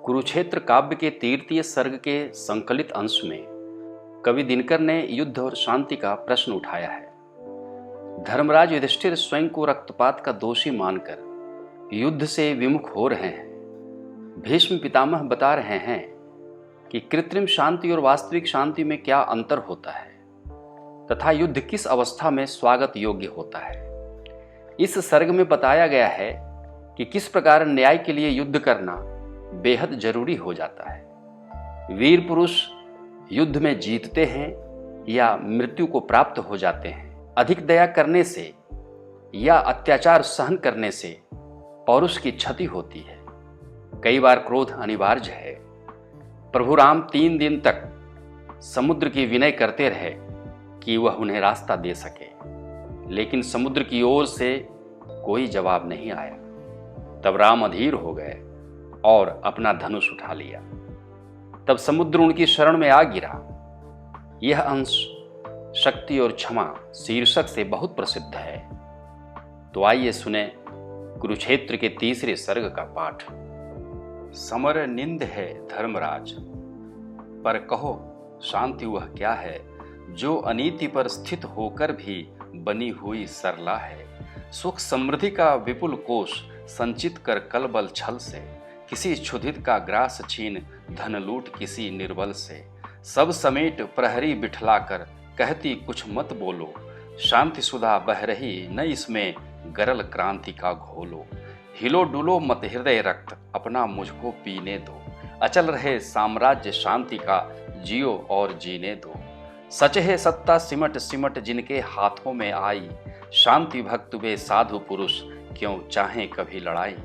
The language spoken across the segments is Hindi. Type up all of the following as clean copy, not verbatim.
कुरुक्षेत्र काव्य के तृतीय सर्ग के संकलित अंश में कवि दिनकर ने युद्ध और शांति का प्रश्न उठाया है। धर्मराज युधिष्ठिर स्वयं को रक्तपात का दोषी मानकर युद्ध से विमुख हो रहे हैं। भीष्म पितामह बता रहे हैं कि कृत्रिम शांति और वास्तविक शांति में क्या अंतर होता है तथा युद्ध किस अवस्था में स्वागत योग्य होता है। इस सर्ग में बताया गया है कि किस प्रकार न्याय के लिए युद्ध करना बेहद जरूरी हो जाता है। वीर पुरुष युद्ध में जीतते हैं या मृत्यु को प्राप्त हो जाते हैं। अधिक दया करने से या अत्याचार सहन करने से पौरुष की क्षति होती है। कई बार क्रोध अनिवार्य है। प्रभु राम 3 दिन तक समुद्र की विनय करते रहे कि वह उन्हें रास्ता दे सके, लेकिन समुद्र की ओर से कोई जवाब नहीं आया। तब राम अधीर हो गए और अपना धनुष उठा लिया। तब समुद्र उनकी शरण में आ गिरा। यह अंश शक्ति और क्षमा शीर्षक से बहुत प्रसिद्ध है। तो आइए सुने कुरुक्षेत्र के तीसरे सर्ग का पाठ। समर निंद है धर्मराज, पर कहो शांति वह क्या है जो अनीति पर स्थित होकर भी बनी हुई सरला है। सुख समृद्धि का विपुल कोश संचित कर कलबल छल से, किसी क्षुधित का ग्रास छीन धन लूट किसी निर्बल से। सब समेट प्रहरी बिठलाकर कहती कुछ मत बोलो, शांति सुधा बह रही न इसमें गरल क्रांति का घोलो। हिलो डुलो मत हृदय रक्त अपना मुझको पीने दो, अचल रहे साम्राज्य शांति का जियो और जीने दो। सच है सत्ता सिमट सिमट जिनके हाथों में आई, शांति भक्त वे साधु पुरुष क्यों चाहें कभी लड़ाई।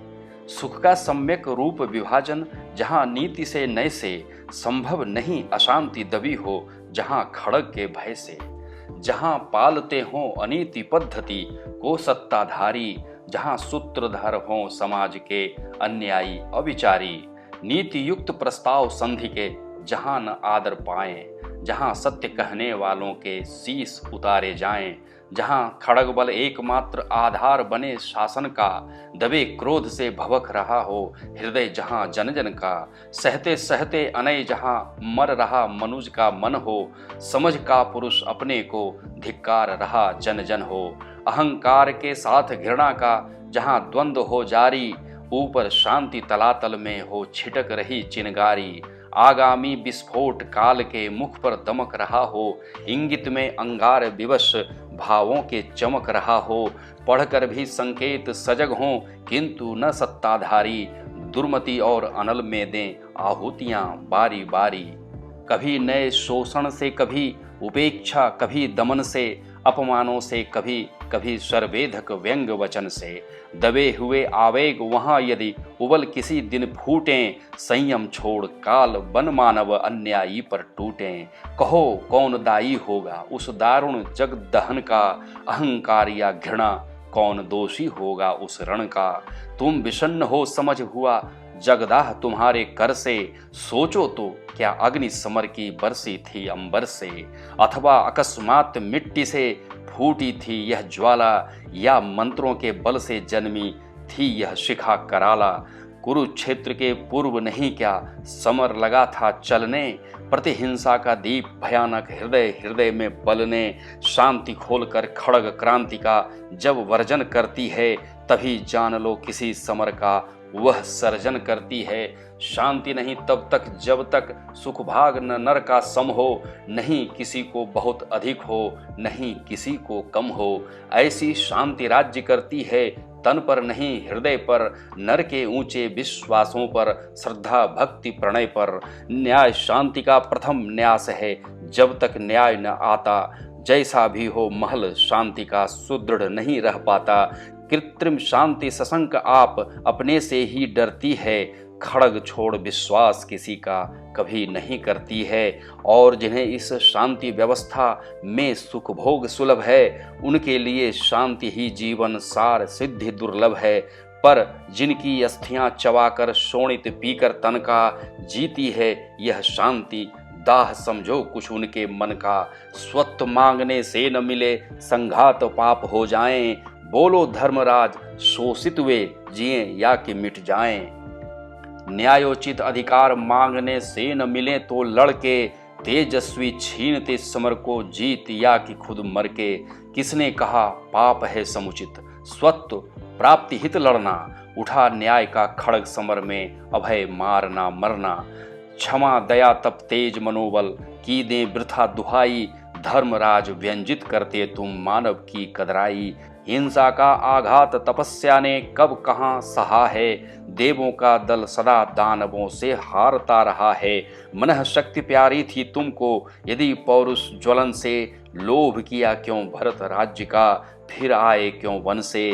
सुख का सम्यक रूप विभाजन जहाँ नीति से नय से, संभव नहीं अशांति दबी हो जहाँ खड़ग के भय से। जहाँ पालते हों अनीति पद्धति को सत्ताधारी, जहाँ सूत्रधर हों समाज के अन्यायी अविचारी। नीति युक्त प्रस्ताव संधि के जहाँ न आदर पाएं, जहाँ सत्य कहने वालों के शीश उतारे जाएं। जहाँ खड़ग बल एकमात्र आधार बने शासन का, दबे क्रोध से भवक रहा हो हृदय जहाँ जन जन का। सहते सहते अनय जहाँ मर रहा मनुज का मन हो, समझ का पुरुष अपने को धिक्कार रहा जन जन हो। अहंकार के साथ घृणा का जहाँ द्वंद्व हो जारी, ऊपर शांति तलातल में हो छिटक रही चिनगारी। आगामी विस्फोट काल के मुख पर दमक रहा हो, इंगित में अंगार विवश भावों के चमक रहा हो। पढ़कर भी संकेत सजग हों किंतु न सत्ताधारी, दुर्मति और अनल में दें आहुतियां बारी बारी। कभी नए शोषण से, कभी उपेक्षा, कभी दमन से, अपमानों से, कभी कभी सर्वेधक व्यंग वचन से। दबे हुए आवेग वहां यदि उबल किसी दिन फूटें, संयम छोड़ काल बन मानव अन्यायी पर टूटें। कहो कौन दायी होगा उस दारुण जग दहन का, अहंकार या घृणा कौन दोषी होगा उस रण का। तुम विषन्न हो समझ हुआ जगदाह तुम्हारे कर से, सोचो तो क्या अग्नि समर की बरसी थी अंबर से, अथवा अकस्मात मिट्टी से फूटी थी यह ज्वाला, या मंत्रों के बल से जन्मी थी यह शिखा कराला। कुरुक्षेत्र के पूर्व नहीं क्या समर लगा था चलने, प्रतिहिंसा का दीप भयानक हृदय हृदय में बलने। शांति खोलकर खड़ग क्रांति का जब वर्जन करती है, तभी जान लो किसी समर का वह सर्जन करती है। शांति नहीं तब तक जब तक सुख भाग न नर का सम हो, नहीं किसी को बहुत अधिक हो नहीं किसी को कम हो। ऐसी शांति राज्य करती है तन पर नहीं हृदय पर, नर के ऊंचे विश्वासों पर, श्रद्धा भक्ति प्रणय पर। न्याय शांति का प्रथम न्यास है, जब तक न्याय न आता जैसा भी हो महल शांति का सुदृढ़ नहीं रह पाता। कृत्रिम शांति सशंक आप अपने से ही डरती है, खड़ग छोड़ विश्वास किसी का कभी नहीं करती है। और जिन्हें इस शांति व्यवस्था में सुख भोग सुलभ है, उनके लिए शांति ही जीवन सार सिद्धि दुर्लभ है। पर जिनकी अस्थियां चबाकर शोणित पीकर तन का जीती है यह शांति, दाह समझो कुछ उनके मन का। स्वत्व मांगने से न मिले संघात पाप हो जाएं, बोलो धर्मराज शोषित वे जिए या कि मिट जाएं। न्यायोचित अधिकार मांगने से न मिले तो लड़के, तेजस्वी छीनते समर को जीत या कि खुद मर के। किसने कहा पाप है समुचित, स्वत्व प्राप्ति हित लड़ना, उठा न्याय का खड़ग समर में, अभय मारना मरना। क्षमा दया तप तेज मनोबल, की दे वृथा दुहाई, धर्मराज व्यंजित करते तुम मानव की कदराई। हिंसा का आघात तपस्या ने कब कहाँ सहा है, देवों का दल सदा दानवों से हारता रहा है। मनः शक्ति प्यारी थी तुमको, यदि पौरुष ज्वलन से, लोभ किया क्यों भरत राज्य का, फिर आए क्यों वन से।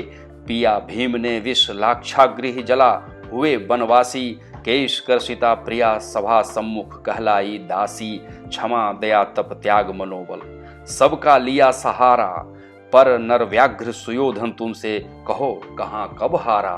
पिया भीम ने विष लाक्षागृह जला, हुए बनवासी, केश कर्षिता प्रिया सभा सम्मुख कहलाई दासी। क्षमा दया तप त्याग मनोबल, सबका लिया सहारा, पर नर व्याघ्र सुयोधन तुमसे कहो कहाँ कब हारा।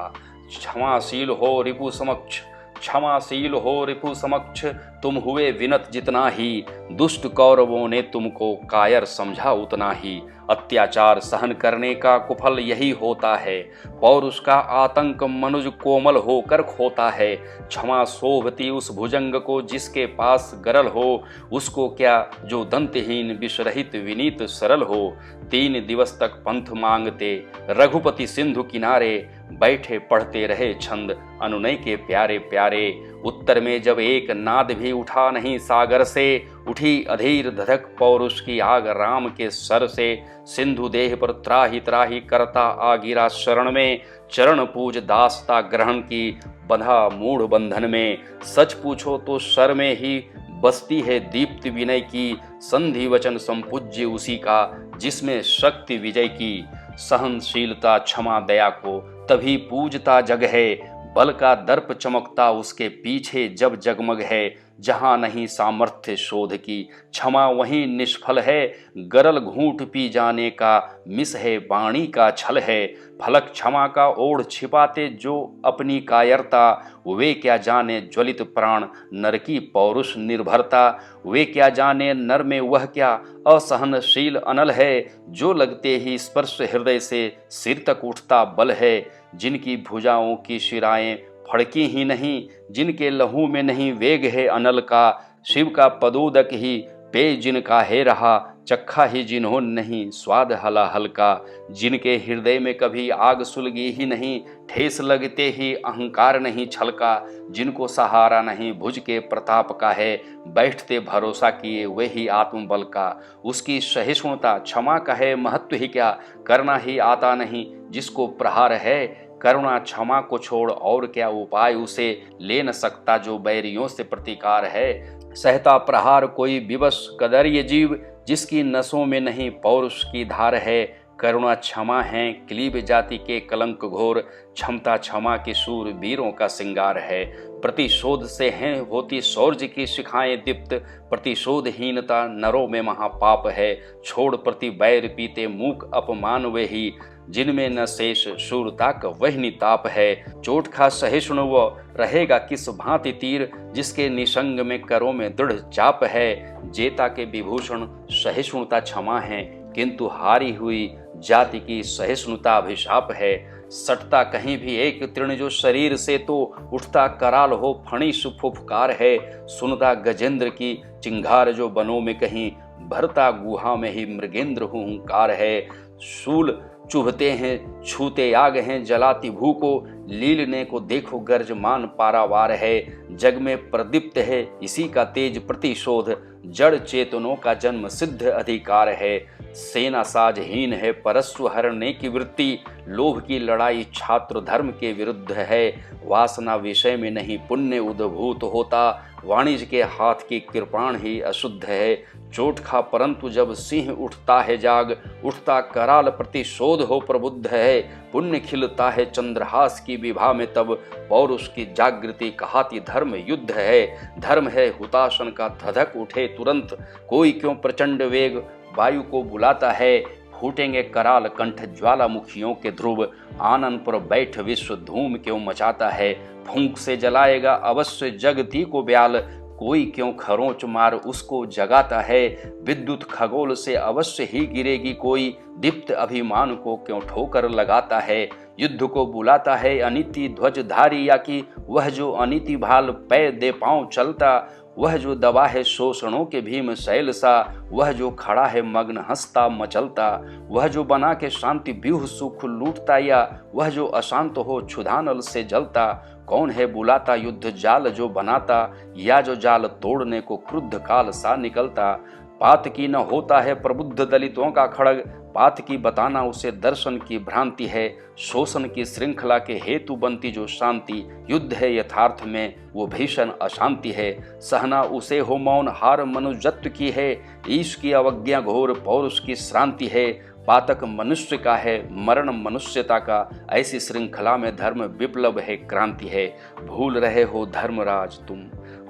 क्षमाशील हो रिपु समक्ष, क्षमाशील हो रिपु समक्ष, तुम हुए विनत जितना ही, दुष्ट कौरवों ने तुमको कायर समझा उतना ही। अत्याचार सहन करने का कुफल यही होता है, पौरुष का आतंक मनुज कोमल होकर खोता है। क्षमा शोभती उस भुजंग को जिसके पास गरल हो, उसको क्या जो दंतहीन विषरहित विनीत सरल हो। 3 दिवस तक पंथ मांगते रघुपति सिंधु किनारे, बैठे पढ़ते रहे छंद अनुनय के प्यारे प्यारे। उत्तर में जब एक नाद भी उठा नहीं सागर से, उठी अधीर धधक पौरुष की आग राम के सर से। सिंधु देह पर त्राहि त्राहि करता आ गिरा शरण में, चरण पूज दासता ग्रहण की बंधा मूढ़ बंधन में। सच पूछो तो सर में ही बसती है दीप्ति विनय की, संधि वचन संपूज्य उसी का जिसमें शक्ति विजय की। सहनशीलता क्षमा दया को तभी पूजता जग है, बल का दर्प चमकता उसके पीछे जब जगमग है। जहाँ नहीं सामर्थ्य शोध की, क्षमा वहीं निष्फल है, गरल घूंट पी जाने का मिस है वाणी का छल है। फलक क्षमा का ओढ़ छिपाते जो अपनी कायरता, वे क्या जाने ज्वलित प्राण नर की पौरुष निर्भरता। वे क्या जाने नर में वह क्या असहनशील अनल है, जो लगते ही स्पर्श हृदय से सिर तक उठता बल है। जिनकी भुजाओं की शिराएं फड़की ही नहीं, जिनके लहू में नहीं वेग है अनल का, शिव का पदोदक ही पेय जिनका है रहा, चखा ही जिन्होंने नहीं स्वाद हलाहल का। जिनके हृदय में कभी आग सुलगी ही नहीं, ठेस लगते ही अहंकार नहीं छलका। जिनको सहारा नहीं भुज के प्रताप का है, बैठते भरोसा किए वही आत्मबल का। उसकी सहिष्णुता क्षमा का है महत्व ही क्या, करना ही आता नहीं जिसको प्रहार है। करुणा क्षमा को छोड़ और क्या उपाय उसे, ले न सकता जो बैरियों से प्रतिकार है। सहता प्रहार कोई विवश कदर ये जीव, जिसकी नसों में नहीं पौरुष की धार है। करुणा क्षमा है क्लीब जाति के कलंक घोर, क्षमता क्षमा के शूर वीरों का श्रृंगार है। प्रतिशोध से हैं होती शौर्य की शिखाएं दीप्त, प्रतिशोधहीनता नरों में महापाप है। छोड़ प्रति बैर पीते मूक अपमान वे ही, जिनमें न शेष शूरता का वह निताप है। चोट खा सहिष्णु वो रहेगा किस भांति तीर, जिसके निसंग में करों में दृढ़ चाप है। जेता के विभूषण सहिष्णुता क्षमा है, किंतु हारी हुई जाति की सहिष्णुता अभिशाप है। सटता कहीं भी एक तृण जो शरीर से, तो उठता कराल हो फणी सुफुफकार है। सुनता गजेंद्र की चिंगार जो बनों में कहीं, भरता गुहा में ही मृगेंद्र हुंकार है। शूल चुभते हैं छूते आग हैं जलाती भू को, लीलने को देखो गर्जमान पारावार है। जग में प्रदीप्त है इसी का तेज प्रतिशोध, जड़ चेतनों का जन्म सिद्ध अधिकार है। सेना साजहीन है परस्व हरने की वृत्ति, लोभ की लड़ाई छात्र धर्म के विरुद्ध है। वासना विषय में नहीं पुण्य उद्भूत होता, वाणिज्य के हाथ की कृपाण ही अशुद्ध है। चोट खा परंतु जब सिंह उठता है जाग, उठता कराल प्रतिशोध हो प्रबुद्ध है। पुण्य खिलता है चंद्रहास की विभा में तब, पौरुष की जागृति कहाती धर्म युद्ध है। धर्म है हुताशन का धधक उठे तुरंत, कोई क्यों प्रचंड वेग वायु को बुलाता है। फूटेंगे कराल कंठ ज्वालामुखियों के ध्रुव, आनन पर बैठ विश्व धूम क्यों मचाता है। फूंक से जलाएगा अवश्य जगती को ब्याल, कोई क्यों खरोंच मार उसको जगाता है, विद्युत खगोल से अवश्य ही गिरेगी कोई, दीप्त अभिमान को क्यों ठोकर लगाता है, युद्ध को बुलाता है अनीति ध्वजधारी, या कि वह जो अनीति भाल पैर दे पांव चलता, वह जो दबा है शोषणों के भीम शैल सा, वह जो खड़ा है मग्न हंसता मचलता, वह जो बना के शांति व्यूह सुख लूटता, या वह जो अशांत हो क्षुधानल से जलता, कौन है बुलाता युद्ध जाल जो बनाता, या जो जाल तोड़ने को क्रुद्ध काल सा निकलता, पात की न होता है प्रबुद्ध दलितों का खड़ग, पात की बताना उसे दर्शन की भ्रांति है, शोषण की श्रृंखला के हेतु बनती जो शांति, युद्ध है यथार्थ में वो भीषण अशांति है, सहना उसे हो मौन हार मनुजत्व की है, ईश की अवज्ञा घोर पौरुष की श्रांति है, पातक मनुष्य का है मरण मनुष्यता का, ऐसी श्रृंखला में धर्म विप्लव है क्रांति है, भूल रहे हो धर्मराज तुम,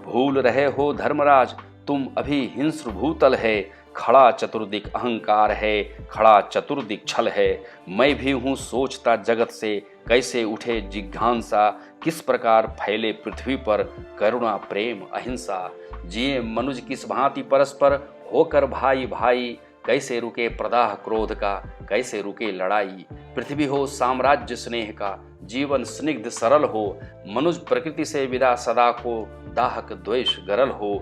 भूल रहे हो धर्मराज तुम, अभी हिंस्र भूतल है, खड़ा चतुर्दिक अहंकार है, खड़ा चतुर्दिक छल है, मैं भी हूँ सोचता जगत से कैसे उठे जिज्ञासा, किस प्रकार फैले पृथ्वी पर करुणा प्रेम अहिंसा, जिए मनुज किस भांति परस्पर होकर भाई भाई, कैसे रुके प्रदाह क्रोध का, कैसे रुके लड़ाई, पृथ्वी हो साम्राज्य स्नेह का, जीवन स्निग्ध सरल हो, मनुज प्रकृति से विदा सदा को, दाहक द्वेष गरल हो,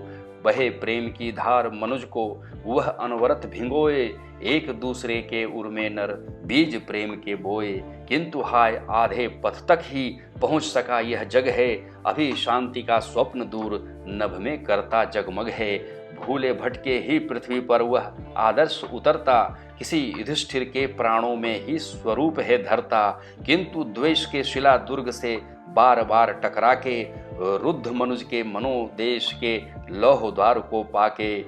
बहे प्रेम की धार मनुज को, वह अनवरत भिंगोए, एक दूसरे के उर में नर बीज प्रेम के बोए, किंतु हाय आधे पथ तक ही पहुंच सका यह जग है, अभी शांति का स्वप्न दूर नभ में करता जगमग है, भूले भटके ही पृथ्वी पर वह आदर्श उतरता, किसी युधिष्ठिर के प्राणों में ही स्वरूप है धरता, किंतु द्वेष के शिला दुर्ग से बार बार टकरा के, रुद्ध मनुज के मनोदेश के लौह द्वार को पाके,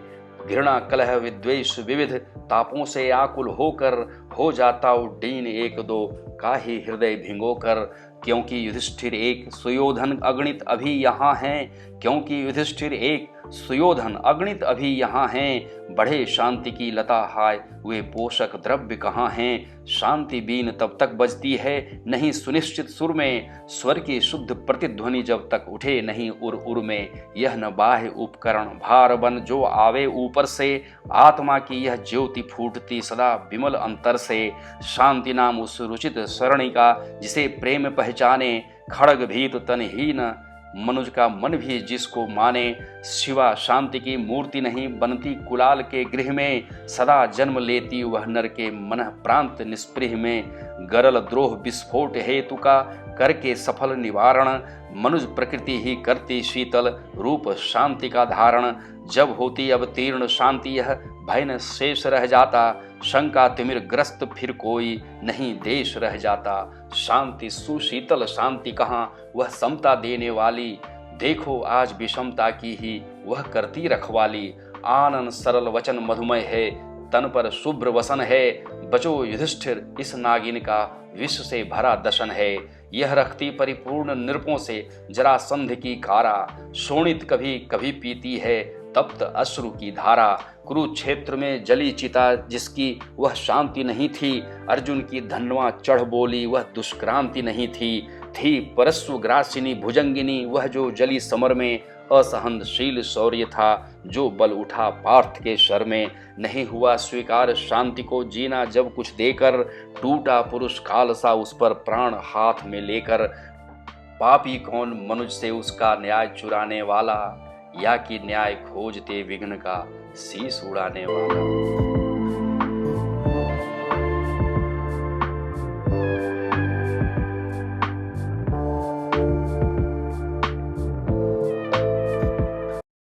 घृणा कलह विद्वेष विविध तापों से आकुल होकर, हो जाता उड्डीन एक दो का ही हृदय भिंगोकर, क्योंकि युधिष्ठिर एक सुयोधन अगणित अभी यहाँ हैं, क्योंकि युधिष्ठिर एक सुयोधन अगणित अभी यहाँ हैं, बढ़े शांति की लता हाय वे पोषक द्रव्य कहाँ हैं, शांति बीन तब तक बजती है नहीं सुनिश्चित सुर में, स्वर की शुद्ध प्रतिध्वनि जब तक उठे नहीं उर उर में, यह न बाह्य उपकरण भार बन जो आवे ऊपर से, आत्मा की यह ज्योति फूटती सदा विमल अंतर से, शांति नाम उस रुचित सरणी का जिसे प्रेम पहचाने, खड़ग भीत तनहीन मनुज का मन भी जिसको माने, शिवा शांति की मूर्ति नहीं बनती कुलाल के गृह में, सदा जन्म लेती वह नर के मन प्रांत निस्पृह में, गरल द्रोह विस्फोट हेतु का करके सफल निवारण, मनुज प्रकृति ही करती शीतल रूप शांति का धारण, जब होती अवतीर्ण शांति यह भय न शेष रह जाता, शंका तिमिर ग्रस्त फिर कोई नहीं देश रह जाता, शांति सुशीतल शांति कहाँ वह समता देने वाली, देखो आज विषमता की ही वह करती रखवाली, आनन सरल वचन मधुमय है तन पर शुभ्र वसन है, बचो युधिष्ठिर इस नागिन का विष से भरा दशन है, यह रखती परिपूर्ण नृपों से जरासंध की कारा, शोणित कभी कभी पीती है तप्त अश्रु की धारा, कुरुक्षेत्र में जली चिता जिसकी वह शांति नहीं थी, अर्जुन की धनवा चढ़ बोली वह दुष्क्रांति नहीं थी परस्व ग्रासिनी भुजंगिनी वह जो जली समर में, असहनशील शौर्य था जो बल उठा पार्थ के शर में, नहीं हुआ स्वीकार शांति को जीना जब कुछ देकर, टूटा पुरुष काल सा उस पर प्राण हाथ में लेकर, पापी कौन मनुज से उसका न्याय चुराने वाला, या कि न्याय खोजते विघ्न का शीश उड़ाने वाला।